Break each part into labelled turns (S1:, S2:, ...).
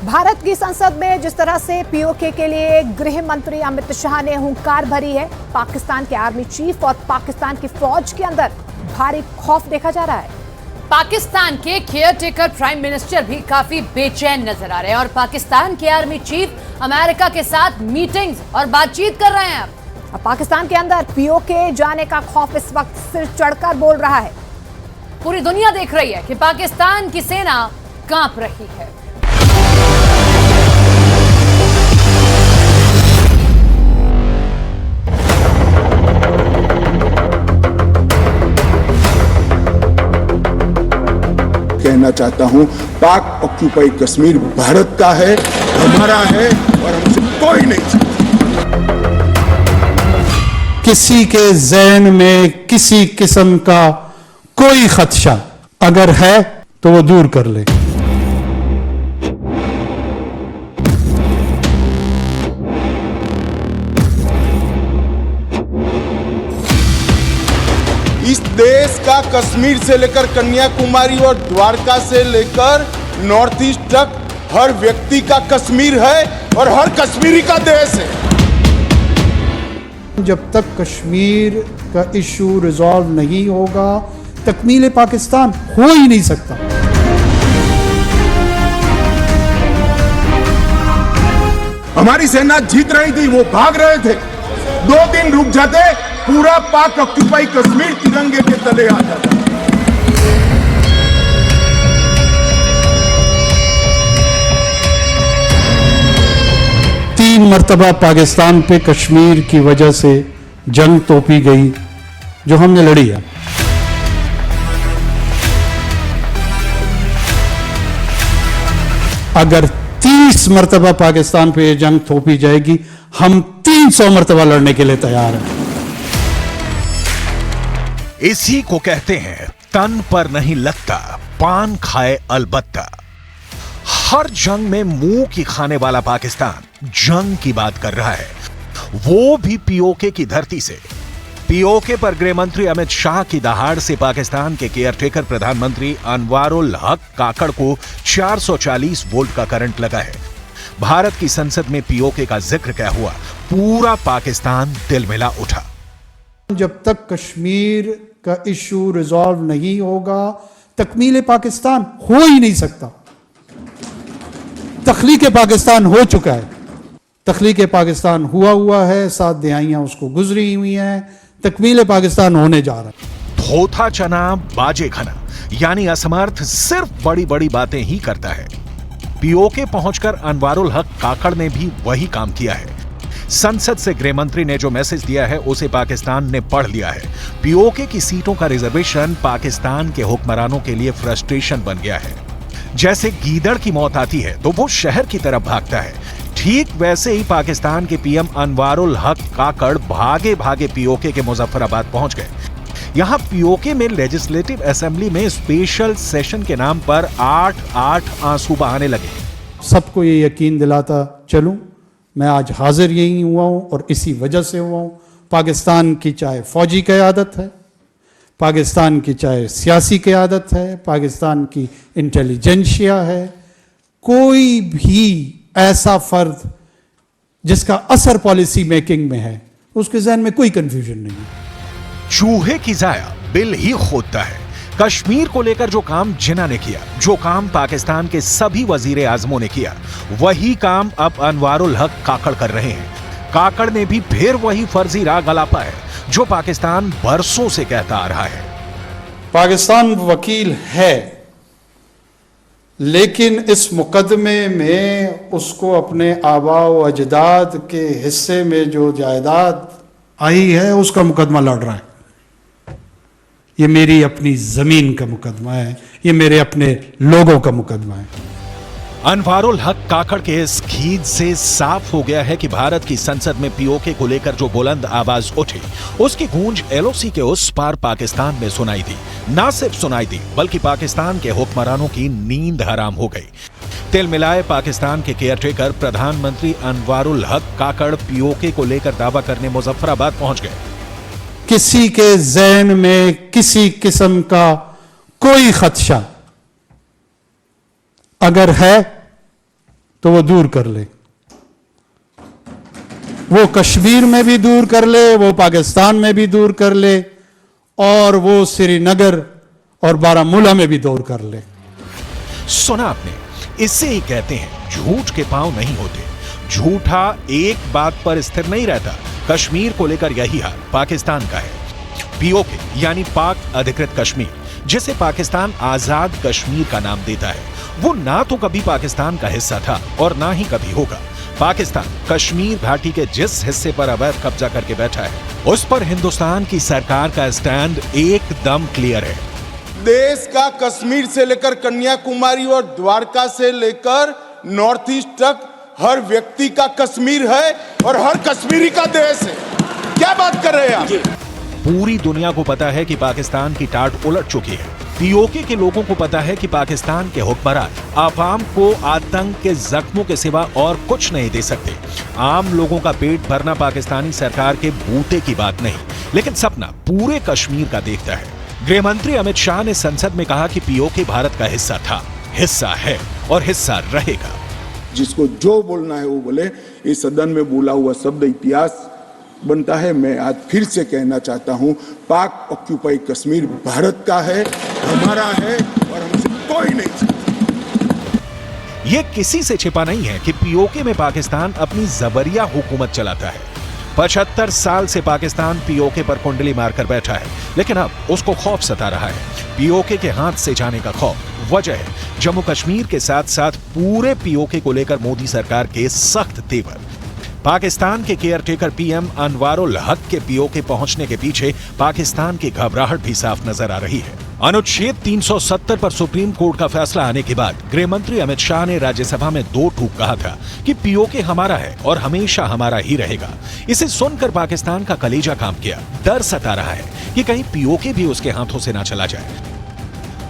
S1: भारत की संसद में जिस तरह से पीओके के लिए गृह मंत्री अमित शाह ने हुंकार भरी है, पाकिस्तान के आर्मी चीफ और पाकिस्तान की फौज के अंदर भारी खौफ देखा जा रहा है।
S2: पाकिस्तान के केयरटेकर प्राइम मिनिस्टर भी काफी बेचैन नजर आ रहे हैं और पाकिस्तान के आर्मी चीफ अमेरिका के साथ मीटिंग्स और बातचीत कर रहे हैं।
S1: अब पाकिस्तान के अंदर पीओके जाने का खौफ इस वक्त सिर चढ़कर बोल रहा है।
S2: पूरी दुनिया देख रही है कि पाकिस्तान की सेना कांप रही है।
S3: कहना चाहता हूं, पाक ऑक्यूपाइड कश्मीर भारत का है, हमारा है और हमसे कोई नहीं सकता।
S4: किसी के ज़हन में किसी किस्म का कोई खदशा अगर है तो वो दूर कर ले।
S3: इस देश का कश्मीर से लेकर कन्याकुमारी और द्वारका से लेकर नॉर्थ ईस्ट तक हर व्यक्ति का कश्मीर है और हर कश्मीरी का देश है।
S4: जब तक कश्मीर का इशू रिजॉल्व नहीं होगा, तकमील पाकिस्तान हो ही नहीं सकता।
S3: हमारी सेना जीत रही थी, वो भाग रहे थे। 2 दिन रुक जाते, पूरा पाक ऑक्यूपाई कश्मीर तिरंगे के तले आ जाता।
S4: 3 मरतबा पाकिस्तान पे कश्मीर की वजह से जंग तोपी गई जो हमने लड़ी है। अगर 30 मरतबा पाकिस्तान पे ये जंग थोपी जाएगी, हम 300 मरतबा लड़ने के लिए तैयार हैं।
S5: इसी को कहते हैं तन पर नहीं लगता पान खाए अलबत्ता। हर जंग में मुंह की खाने वाला पाकिस्तान जंग की बात कर रहा है, वो भी पीओके की धरती से। पीओके पर गृह मंत्री अमित शाह की दहाड़ से पाकिस्तान के केयरटेकर प्रधानमंत्री अनवारुल हक काकड़ को 440 वोल्ट का करंट लगा है। भारत की संसद में पीओके का जिक्र क्या हुआ, पूरा पाकिस्तान तिलमिला उठा।
S4: जब तक कश्मीर का इशू रिजॉल्व नहीं होगा, तकमील पाकिस्तान हो ही नहीं सकता। तख्लीक पाकिस्तान हो चुका है, तख्लीक पाकिस्तान हुआ है, 7 दिहाइयां उसको गुजरी हुई हैं, तकमील पाकिस्तान होने जा रहा है।
S5: धोथा चना बाजे खना, यानी असमर्थ सिर्फ बड़ी बड़ी बातें ही करता है। पीओके पहुंचकर अनवारुल हक काकड़ ने भी वही काम किया है। संसद से गृह मंत्री ने जो मैसेज दिया है उसे पाकिस्तान ने पढ़ लिया है। पीओके की सीटों का रिजर्वेशन पाकिस्तान के हुक्मरानों के लिए फ्रस्ट्रेशन बन गया है। जैसे गीदड़ की मौत आती है तो वो शहर की तरफ भागता है, ठीक वैसे ही पाकिस्तान के पीएम अनवारुल हक काकड़ भागे भागे पीओके के मुजफ्फराबाद पहुंच गए। यहां पीओके में लेजिस्लेटिव असेंबली में स्पेशल सेशन के नाम पर 8 आंसू बहाने लगे।
S4: सबको ये यकीन दिलाता चलूं, मैं आज हाजिर यही हुआ हूं और इसी वजह से हुआ हूं। पाकिस्तान की चाहे फौजी क़यादत है, पाकिस्तान की चाहे सियासी क़यादत है, पाकिस्तान की इंटेलिजेंशिया है, कोई भी ऐसा फर्द जिसका असर पॉलिसी मेकिंग में है, उसके ज़हन में कोई कंफ्यूजन नहीं है।
S5: चूहे की जाया बिल ही खोदता है। कश्मीर को लेकर जो काम जिन्ना ने किया, जो काम पाकिस्तान के सभी वजीर आजमों ने किया, वही काम अब अनवारुल हक काकड़ कर रहे हैं। काकड़ ने भी फिर वही फर्जी राग अलापा है जो पाकिस्तान बरसों से कहता आ रहा है।
S4: पाकिस्तान वकील है, लेकिन इस मुकदमे में उसको अपने आबा व अजदाद के हिस्से में जो जायदाद आई है उसका मुकदमा लड़ रहा है। ये मेरी अपनी जमीन का मुकदमा है, ये मेरे अपने लोगों का मुकदमा है।
S5: अनवारुल हक काकड़ के इस खींच से साफ हो गया है कि भारत की संसद में पीओके को लेकर जो बुलंद आवाज उठी, उसकी गूंज एलओसी के उस पार पाकिस्तान में सुनाई दी। ना सिर्फ सुनाई दी, बल्कि पाकिस्तान के हुक्मरानों की नींद हराम हो गई। तिल मिलाए पाकिस्तान के केयरटेकर प्रधानमंत्री अनवारुल हक काकड़ पीओके को लेकर दावा करने मुजफ्फराबाद पहुंच गए।
S4: किसी के ज़हन में किसी किस्म का कोई खदशा अगर है तो वो दूर कर ले, वो कश्मीर में भी दूर कर ले, वो पाकिस्तान में भी दूर कर ले, और वो श्रीनगर और बारामूला में भी दूर कर ले।
S5: सुना आपने, इससे ही कहते हैं झूठ के पांव नहीं होते। झूठा एक बात पर स्थिर नहीं रहता। कश्मीर को लेकर यही हाल पाकिस्तान का है। पीओके यानी पाक अधिकृत कश्मीर, जिसे पाकिस्तान आजाद कश्मीर का नाम देता है, वो ना तो कभी पाकिस्तान का हिस्सा था और ना ही कभी होगा। पाकिस्तान कश्मीर घाटी के जिस हिस्से पर अवैध कब्जा करके बैठा है, उस पर हिंदुस्तान की सरकार का स्टैंड एकदम क्लियर है।
S3: देश का कश्मीर से लेकर कन्याकुमारी और द्वारका से लेकर नॉर्थ ईस्ट तक हर व्यक्ति का कश्मीर है और हर कश्मीरी का देश है। क्या बात कर रहे हैं आप?
S5: पूरी दुनिया को पता है कि पाकिस्तान की टाट उलट चुकी है। पीओके के लोगों को पता है कि पाकिस्तान के हुक्मरान आवाम को आतंक के जख्मों के सिवा और कुछ नहीं दे सकते। आम लोगों का पेट भरना पाकिस्तानी सरकार के बूते की बात नहीं, लेकिन सपना पूरे कश्मीर का देखता है। गृह मंत्री अमित शाह ने संसद में कहा कि पीओके भारत का हिस्सा था, हिस्सा है और हिस्सा रहेगा।
S3: जिसको जो बोलना है वो बोले। इस सदन में बोला हुआ शब्द इतिहास बनता है। मैं आज फिर से कहना चाहता हूं, पाक ऑक्यूपाई कश्मीर भारत का है, हमारा है और हमसे कोई नहीं छीन।
S5: ये किसी से छिपा नहीं है कि पीओके में पाकिस्तान अपनी जबरिया हुकूमत चलाता है। 75 साल से पाकिस्तान पीओके पर कुंडली मारकर बैठा है, लेकिन अब उसको खौफ सता रहा है। पीओके के हाथ से जाने का खौफ। वजह है जम्मू कश्मीर के साथ साथ पूरे पीओके को लेकर मोदी सरकार के सख्त तेवर। पाकिस्तान के केयरटेकर पीएम अनवारुल हक के पीओके पहुंचने के पीछे पाकिस्तान की घबराहट भी साफ नजर आ रही है। अनुच्छेद 370 पर सुप्रीम कोर्ट का फैसला आने के बाद गृह मंत्री अमित शाह ने राज्यसभा में 2 टूक कहा था कि पीओके हमारा है और हमेशा हमारा ही रहेगा। इसे सुनकर पाकिस्तान का कलेजा काम किया। डर सता रहा है कि कहीं पीओके भी उसके हाथों से ना चला जाए।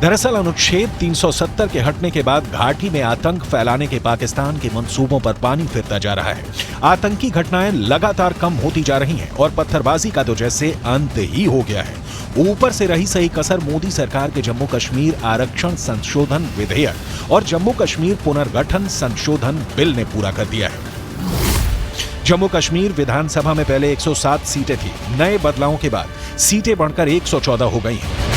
S5: दरअसल अनुच्छेद 370 के हटने के बाद घाटी में आतंक फैलाने के पाकिस्तान के मंसूबों पर पानी फिरता जा रहा है। आतंकी घटनाएं लगातार कम होती जा रही हैं और पत्थरबाजी का तो जैसे अंत ही हो गया है। ऊपर से रही सही कसर मोदी सरकार के जम्मू कश्मीर आरक्षण संशोधन विधेयक और जम्मू कश्मीर पुनर्गठन संशोधन बिल ने पूरा कर दिया है। जम्मू कश्मीर विधानसभा में पहले 107 सीटें थी। नए बदलावों के बाद सीटें बढ़कर 114 हो गई हैं।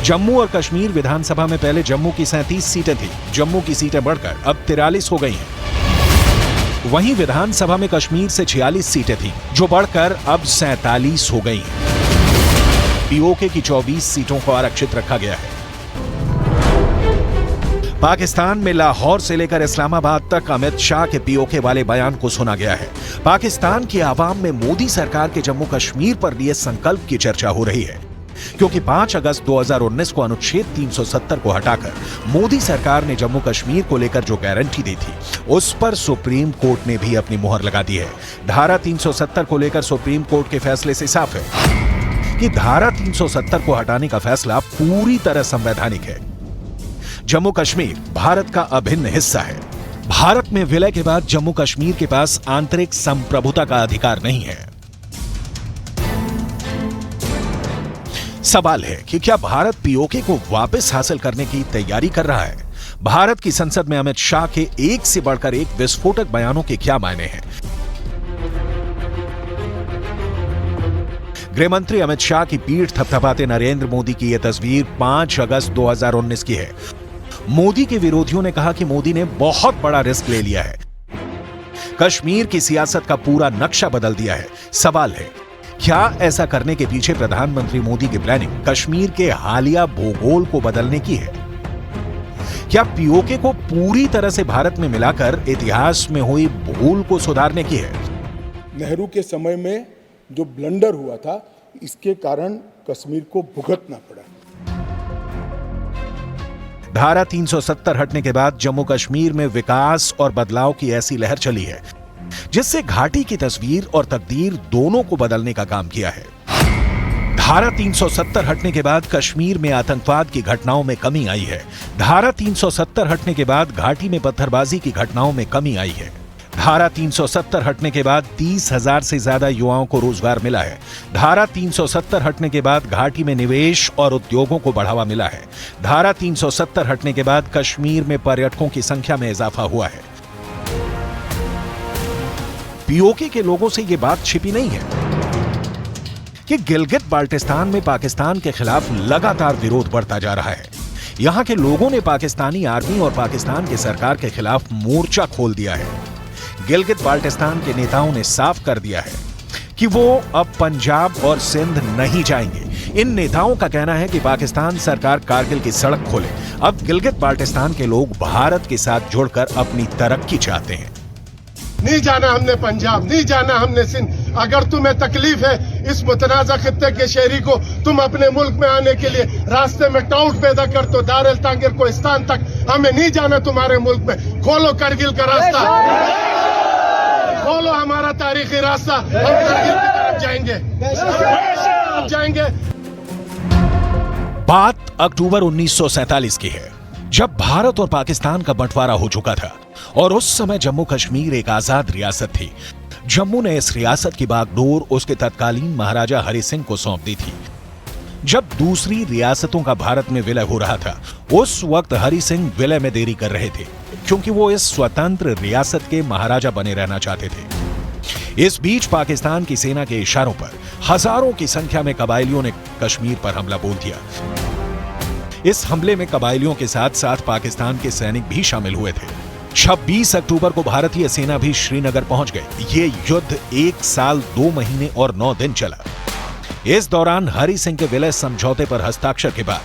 S5: जम्मू और कश्मीर विधानसभा में पहले जम्मू की 37 सीटें थी। जम्मू की सीटें बढ़कर अब 43 हो गई हैं। वहीं विधानसभा में कश्मीर से 46 सीटें थी, जो बढ़कर अब 47 हो गई हैं। पीओके की 24 सीटों को आरक्षित रखा गया है। पाकिस्तान में लाहौर से लेकर इस्लामाबाद तक अमित शाह के पीओके वाले बयान को सुना गया है। पाकिस्तान की आवाम में मोदी सरकार के जम्मू कश्मीर पर लिए संकल्प की चर्चा हो रही है, क्योंकि 5 अगस्त 2019 को अनुच्छेद 370 को हटाकर मोदी सरकार ने जम्मू कश्मीर को लेकर जो गारंटी दी थी, उस पर सुप्रीम कोर्ट ने भी अपनी मुहर लगा दी है। धारा 370 को लेकर सुप्रीम कोर्ट के फैसले से साफ है कि धारा 370 को हटाने का फैसला पूरी तरह संवैधानिक है। जम्मू कश्मीर भारत का अभिन्न हिस्सा है। भारत में विलय के बाद जम्मू कश्मीर के पास आंतरिक संप्रभुता का अधिकार नहीं है। सवाल है कि क्या भारत पीओके को वापस हासिल करने की तैयारी कर रहा है? भारत की संसद में अमित शाह के एक से बढ़कर एक विस्फोटक बयानों के क्या मायने हैं? गृह मंत्री अमित शाह की पीठ थपथपाते नरेंद्र मोदी की यह तस्वीर 5 अगस्त 2019 की है। मोदी के विरोधियों ने कहा कि मोदी ने बहुत बड़ा रिस्क ले लिया है, कश्मीर की सियासत का पूरा नक्शा बदल दिया है। सवाल है, क्या ऐसा करने के पीछे प्रधानमंत्री मोदी की प्लानिंग कश्मीर के हालिया भूगोल को बदलने की है? क्या पीओके को पूरी तरह से भारत में मिलाकर इतिहास में हुई भूल को सुधारने की है?
S3: नेहरू के समय में जो ब्लंडर हुआ था, इसके कारण कश्मीर को भुगतना पड़ा।
S5: धारा 370 हटने के बाद जम्मू कश्मीर में विकास और बदलाव की ऐसी लहर चली है जिससे घाटी की तस्वीर और तकदीर दोनों को बदलने का काम किया है। धारा 370 हटने के बाद कश्मीर में आतंकवाद की घटनाओं में कमी आई है। धारा 370 हटने के बाद घाटी में पत्थरबाजी की घटनाओं में कमी आई है। धारा 370 हटने के बाद 30,000 से ज्यादा युवाओं को रोजगार मिला है। धारा 370 हटने के बाद घाटी में निवेश और उद्योगों को बढ़ावा मिला है। धारा 370 हटने के बाद कश्मीर में पर्यटकों की संख्या में इजाफा हुआ है। पीओके के लोगों से यह बात छिपी नहीं है कि गिलगित बाल्टिस्तान में पाकिस्तान के खिलाफ लगातार विरोध बढ़ता जा रहा है। यहां के लोगों ने पाकिस्तानी आर्मी और पाकिस्तान की सरकार के खिलाफ मोर्चा खोल दिया है। गिलगित बाल्टिस्तान के नेताओं ने साफ कर दिया है कि वो अब पंजाब और सिंध नहीं जाएंगे। इन नेताओं का कहना है कि पाकिस्तान सरकार कारगिल की सड़क खोले। अब गिलगित बाल्टिस्तान के लोग भारत के साथ जुड़कर अपनी तरक्की चाहते हैं।
S6: नहीं जाना हमने पंजाब, नहीं जाना हमने सिंध। अगर तुम्हें तकलीफ है इस मुतनाज़ा खित्ते के शहरी को तुम अपने मुल्क में आने के लिए रास्ते में टाउट पैदा कर तो दारुल तांगिर कोहिस्तान तक हमें नहीं जाना तुम्हारे मुल्क में। खोलो करगिल का रास्ता, खोलो हमारा तारीखी रास्ता, हम करगिल की तरफ जाएंगे।
S5: बात अक्टूबर 1947 की है, जब भारत और पाकिस्तान का बंटवारा हो चुका था और उस समय जम्मू कश्मीर एक आजाद रियासत थी। जम्मू ने इस रियासत की बागडोर उसके तत्कालीन महाराजा हरि सिंह को सौंप दी थी। जब दूसरी रियासतों का भारत में विलय हो रहा था, उस वक्त हरि सिंह विलय में देरी कर रहे थे क्योंकि वो इस स्वतंत्र रियासत के महाराजा बने रहना चाहते थे। इस बीच पाकिस्तान की सेना के इशारों पर हजारों की संख्या में कबायलियों ने कश्मीर पर हमला बोल दिया। इस हमले में कबायलियों के साथ साथ पाकिस्तान के सैनिक भी शामिल हुए थे। 26 अक्टूबर को भारतीय सेना भी श्रीनगर पहुंच गई। ये युद्ध 1 साल 2 महीने और 9 दिन चला। इस दौरान हरि सिंह के विलय समझौते पर हस्ताक्षर के बाद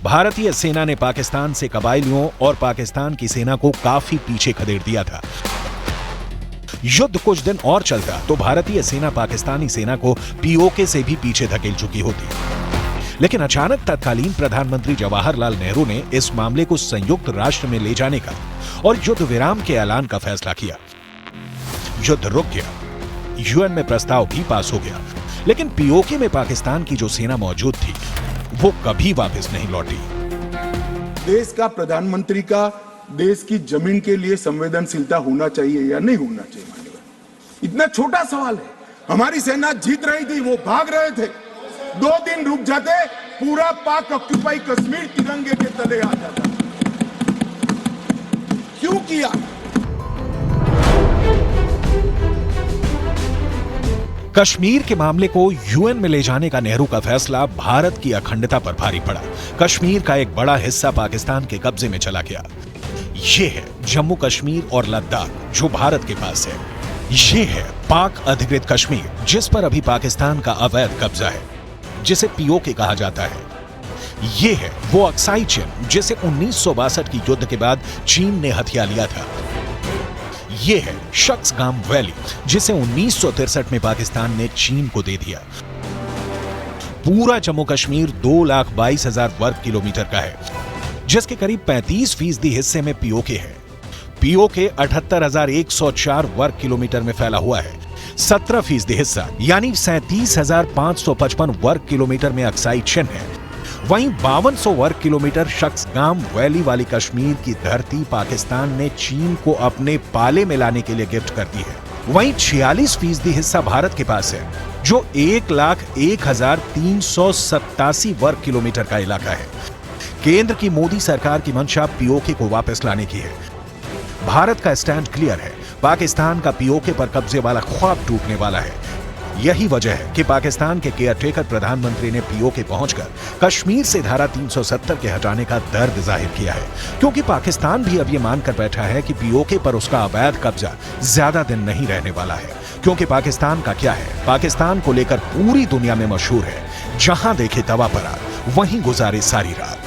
S5: भारतीय सेना ने पाकिस्तान से कबायलियों और पाकिस्तान की सेना को काफी पीछे खदेड़ दिया था। युद्ध कुछ दिन और चलता तो भारतीय सेना पाकिस्तानी सेना को पीओके से भी पीछे धकेल चुकी होती। लेकिन अचानक तत्कालीन प्रधानमंत्री जवाहरलाल नेहरू ने इस मामले को संयुक्त राष्ट्र में ले जाने का और युद्ध विराम के ऐलान का फैसला किया। युद्ध रुक गया, यूएन में प्रस्ताव भी पास हो गया, लेकिन पीओके में पाकिस्तान की जो सेना मौजूद थी वो कभी वापस नहीं लौटी।
S3: देश का प्रधानमंत्री का देश की जमीन के लिए संवेदनशीलता होना चाहिए या नहीं होना चाहिए? माननीय, इतना छोटा सवाल है। हमारी सेना जीत रही थी, वो भाग रहे थे। 2 दिन रुक जाते, पूरा पाक ऑक्यूपाई कश्मीर तिरंगे के तले आ जाता। क्यों किया?
S5: कश्मीर के मामले को यूएन में ले जाने का नेहरू का फैसला भारत की अखंडता पर भारी पड़ा। कश्मीर का एक बड़ा हिस्सा पाकिस्तान के कब्जे में चला गया। ये है जम्मू कश्मीर और लद्दाख जो भारत के पास है। ये है पाक अधिकृत कश्मीर जिस पर अभी पाकिस्तान का अवैध कब्जा है, जिसे पीओके कहा जाता है। ये है वो अक्साई चिन जिसे 1962 की युद्ध के बाद चीन ने हथिया लिया था। ये है शक्सगाम वैली जिसे 1963 में पाकिस्तान ने चीन को दे दिया। पूरा जम्मू कश्मीर 2,22,000 वर्ग किलोमीटर का है, जिसके करीब 35% हिस्से में पीओके है। पीओके 78,104 वर्ग किलोमीटर में फैला हुआ है। 17% हिस्सा यानी 37,555 वर्ग किलोमीटर में अक्साई चिन है। वहीं 5200 वर्ग किलोमीटर शक्सगाम वैली वाली कश्मीर की धरती पाकिस्तान ने चीन को अपने पाले में लाने के लिए गिफ्ट कर दी है। वहीं 46% हिस्सा भारत के पास है जो 1,01,387 वर्ग किलोमीटर का इलाका है। केंद्र की मोदी सरकार की मंशा पीओके को वापस लाने की है। भारत का स्टैंड क्लियर है, पाकिस्तान का पीओके पर कब्जे वाला ख्वाब टूटने वाला है। यही वजह है कि पाकिस्तान के केयरटेकर प्रधानमंत्री ने पीओके पहुंचकर कश्मीर से धारा 370 के हटाने का दर्द जाहिर किया है, क्योंकि पाकिस्तान भी अब ये मानकर बैठा है कि पीओके पर उसका अवैध कब्जा ज्यादा दिन नहीं रहने वाला है। क्योंकि पाकिस्तान का क्या है, पाकिस्तान को लेकर पूरी दुनिया में मशहूर है, जहां देखे तवा परा वहीं गुजारे सारी रात।